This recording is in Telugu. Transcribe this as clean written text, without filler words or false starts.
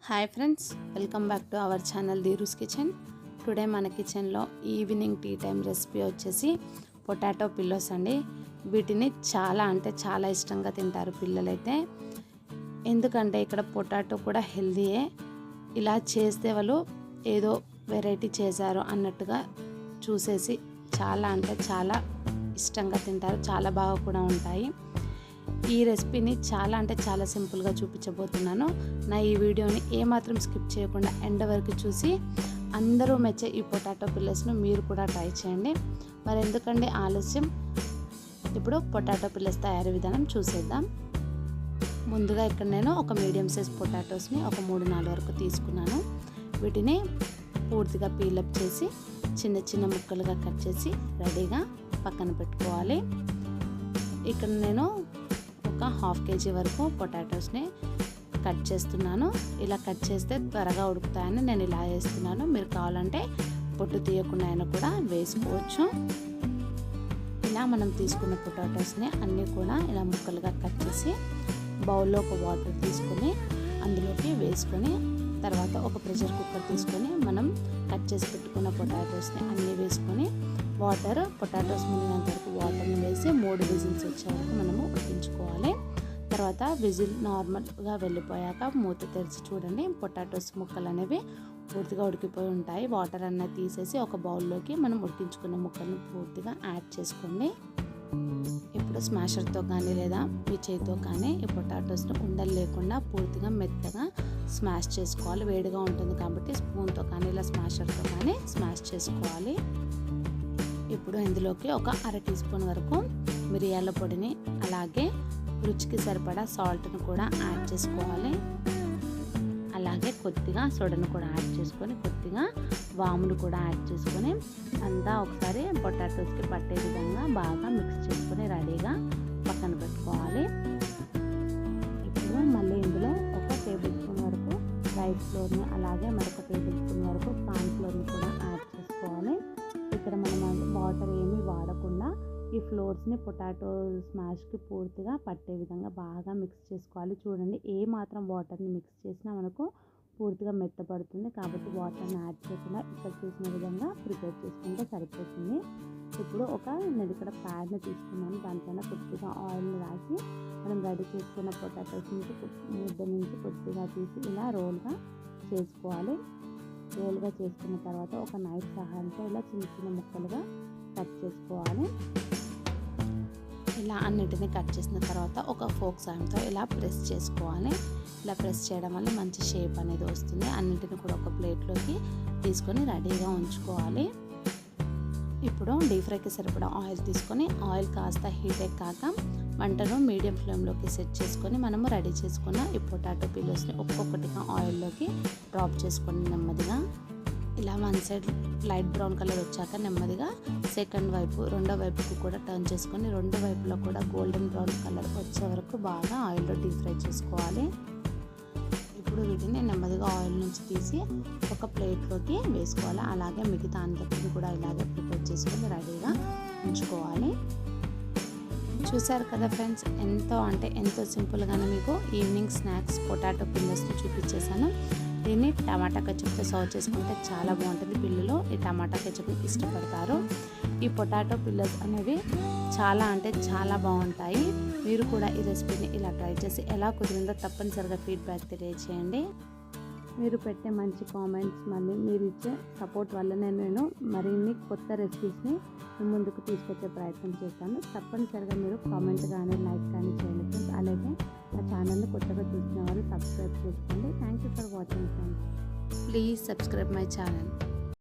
Hi friends, welcome back to our channel Dheeru's kitchen. Today మన కిచెన్లో ఈవినింగ్ టీ టైం రెసిపీ వచ్చేసి పొటాటో పిల్లోస్ అండి. వీటిని చాలా ఇష్టంగా తింటారు పిల్లలైతే. ఎందుకంటే ఇక్కడ పొటాటో కూడా హెల్దీయే. ఇలా చేస్తే వాళ్ళు ఏదో వెరైటీ చేశారు అన్నట్టుగా చూసేసి చాలా ఇష్టంగా తింటారు. చాలా బాగా కూడా ఉంటాయి. ఈ రెసిపీని చాలా సింపుల్గా చూపించబోతున్నాను. నా ఈ వీడియోని ఏమాత్రం స్కిప్ చేయకుండా ఎండ్ వరకు చూసి అందరూ మెచ్చే ఈ పొటాటో పిల్లస్ను మీరు కూడా ట్రై చేయండి. మరి ఎందుకండి ఆలస్యం, ఇప్పుడు పొటాటో పిల్లస్ తయారీ విధానం చూసేద్దాం. ముందుగా ఇక్కడ నేను ఒక మీడియం సైజ్ పొటాటోస్ని ఒక 3-4 వరకు తీసుకున్నాను. వీటిని పూర్తిగా పీలప్ చేసి చిన్న ముక్కలుగా కట్ చేసి రెడీగా పక్కన పెట్టుకోవాలి. ఇక్కడ నేను ఒక 1/2 kg వరకు పొటాటోస్ని కట్ చేస్తున్నాను. ఇలా కట్ చేస్తే త్వరగా ఉడుకుతాయని నేను ఇలా వేస్తున్నాను. మీరు కావాలంటే పొట్టు తీయకుండా అయినా కూడా వేసుకోవచ్చు. ఇలా మనం తీసుకున్న పొటాటోస్ని అన్నీ కూడా ఇలా ముక్కలుగా కట్ చేసి బౌల్లో ఒక వాటర్ తీసుకొని అందులోకి వేసుకొని, తర్వాత ఒక ప్రెషర్ కుక్కర్ తీసుకొని మనం కట్ చేసి పెట్టుకున్న పొటాటోస్ని అన్నీ వేసుకొని పొటాటోస్ మునిగేంత వరకు వాటర్ని వేసి 3 విజిల్స్ వచ్చే వరకు మనము ఉడికించుకోవాలి. తర్వాత విజిల్ నార్మల్గా వెళ్ళిపోయాక మూత తెరిచి చూడండి, పొటాటోస్ ముక్కలు అనేవి పూర్తిగా ఉడికిపోయి ఉంటాయి. వాటర్ అన్నది తీసేసి ఒక బౌల్లోకి మనం ఉడికించుకున్న ముక్కలను పూర్తిగా యాడ్ చేసుకోండి. ఇప్పుడు స్మాషర్తో కానీ లేదా మీ చేతితో కానీ ఈ పొటాటోస్ని ఉండలు లేకుండా పూర్తిగా మెత్తగా స్మాష్ చేసుకోవాలి. వేడిగా ఉంటుంది కాబట్టి స్పూన్తో కానీ ఇలా స్మాషర్తో కానీ స్మాష్ చేసుకోవాలి. ఇప్పుడు ఇందులోకి ఒక 1/2 టీ స్పూన్ వరకు మిరియాల పొడిని, అలాగే రుచికి సరిపడా సాల్ట్ను కూడా యాడ్ చేసుకోవాలి. అలాగే కొద్దిగా సోడాను కూడా యాడ్ చేసుకొని, కొద్దిగా వామును కూడా యాడ్ చేసుకొని అంతా ఒకసారి పొటాటోస్కి పట్టే విధంగా బాగా మిక్స్ చేసుకొని రెడీగా పక్కన పెట్టుకోవాలి. ఇప్పుడు మళ్ళీ ఇందులో ఒక టేబుల్ స్పూన్ వరకు రైస్ ఫ్లోర్ని, అలాగే మరొక టేబుల్ స్పూన్ వరకు కార్న్ ఫ్లోర్ని కూడా యాడ్ చేసుకోవాలి. ఇక్కడ మనం వాటర్ ఏమీ వాడకుండా ఈ ఫ్లోర్స్ని పొటాటో స్మాష్కి పూర్తిగా పట్టే విధంగా బాగా మిక్స్ చేసుకోవాలి. చూడండి, ఏ మాత్రం వాటర్ని మిక్స్ చేసినా మనకు పూర్తిగా మెత్తపడుతుంది. కాబట్టి వాటర్ని యాడ్ చేయకుండా ఇక్కడ చూసిన విధంగా ప్రిపేర్ చేసుకుంటే సరిపోతుంది. ఇప్పుడు నేను ఇక్కడ ప్యాడ్ని తీసుకున్నాను. దానిపైన కొద్దిగా ఆయిల్ని రాసి మనం రెడీ చేసుకున్న పొటాటోస్ ముద్ద నుంచి కొద్దిగా తీసి ఇలా రోల్గా చేసుకోవాలి. రోల్గా చేసుకున్న తర్వాత ఒక నైఫ్ సహాయంతో ఇలా చిన్న ముక్కలుగా కట్ చేసుకోవాలి. ఇలా అన్నిటిని కట్ చేసిన తర్వాత ఒక ఫోక్ సాయంతో ఇలా ప్రెస్ చేసుకోవాలి. ఇలా ప్రెస్ చేయడం వల్ల మంచి షేప్ అనేది వస్తుంది. అన్నిటిని కూడా ఒక ప్లేట్లోకి తీసుకొని రెడీగా ఉంచుకోవాలి. ఇప్పుడు డీప్ ఫ్రైకి సరిపడా ఆయిల్ తీసుకొని, ఆయిల్ కాస్త హీట్ ఎక్కాక మంటను మీడియం ఫ్లేమ్లోకి సెట్ చేసుకొని మనము రెడీ చేసుకున్న ఈ పొటాటో పిల్లోస్ని ఒక్కొక్కటిగా ఆయిల్లోకి డ్రాప్ చేసుకొని నెమ్మదిగా ఇలా one side light brown colour వచ్చాక నెమ్మదిగా రెండో వైపుకు కూడా టర్న్ చేసుకొని, రెండు వైపులో కూడా గోల్డెన్ బ్రౌన్ కలర్ వచ్చే వరకు బాగా ఆయిల్లో డీప్ ఫ్రై చేసుకోవాలి. ఇప్పుడు వీటిని నెమ్మదిగా ఆయిల్ నుంచి తీసి ఒక ప్లేట్లోకి వేసుకోవాలి. అలాగే మిగతా అంతటిని కూడా ఇలాగే ప్రిపేర్ చేసుకొని రెడీగా ఉంచుకోవాలి. చూసారు కదా ఫ్రెండ్స్, ఎంతో సింపుల్గానే మీకు ఈవినింగ్ స్నాక్స్ పొటాటో పిల్లస్ని చూపించేశాను. దీన్ని టమాటా కెచప్తో సర్వ్ చేసుకుంటే చాలా బాగుంటుంది. పిల్లలు ఈ టమాటా కెచప్ని ఇష్టపడతారు. ఈ పొటాటో పిల్లస్ అనేవి చాలా బాగుంటాయి. మీరు కూడా ఈ రెసిపీని ఇలా ట్రై చేసి ఎలా కుదిరిందో తప్పనిసరిగా ఫీడ్బ్యాక్ తెలియజేయండి. మీరు పెట్టే మంచి కామెంట్స్, మళ్ళీ మీరు ఇచ్చే సపోర్ట్ వల్లనే నేను మరిన్ని కొత్త రెసిపీస్ని ముందుకు తీసుకొచ్చే ప్రయత్నం చేస్తాను. తప్పనిసరిగా మీరు కామెంట్ కానీ లైక్ కానీ చేయండి ఫ్రెండ్స్. అలాగే నా ఛానల్ని కొత్తగా చూసిన వాళ్ళు సబ్స్క్రైబ్ చేసుకోండి. Thank you for watching friends. Please subscribe my channel.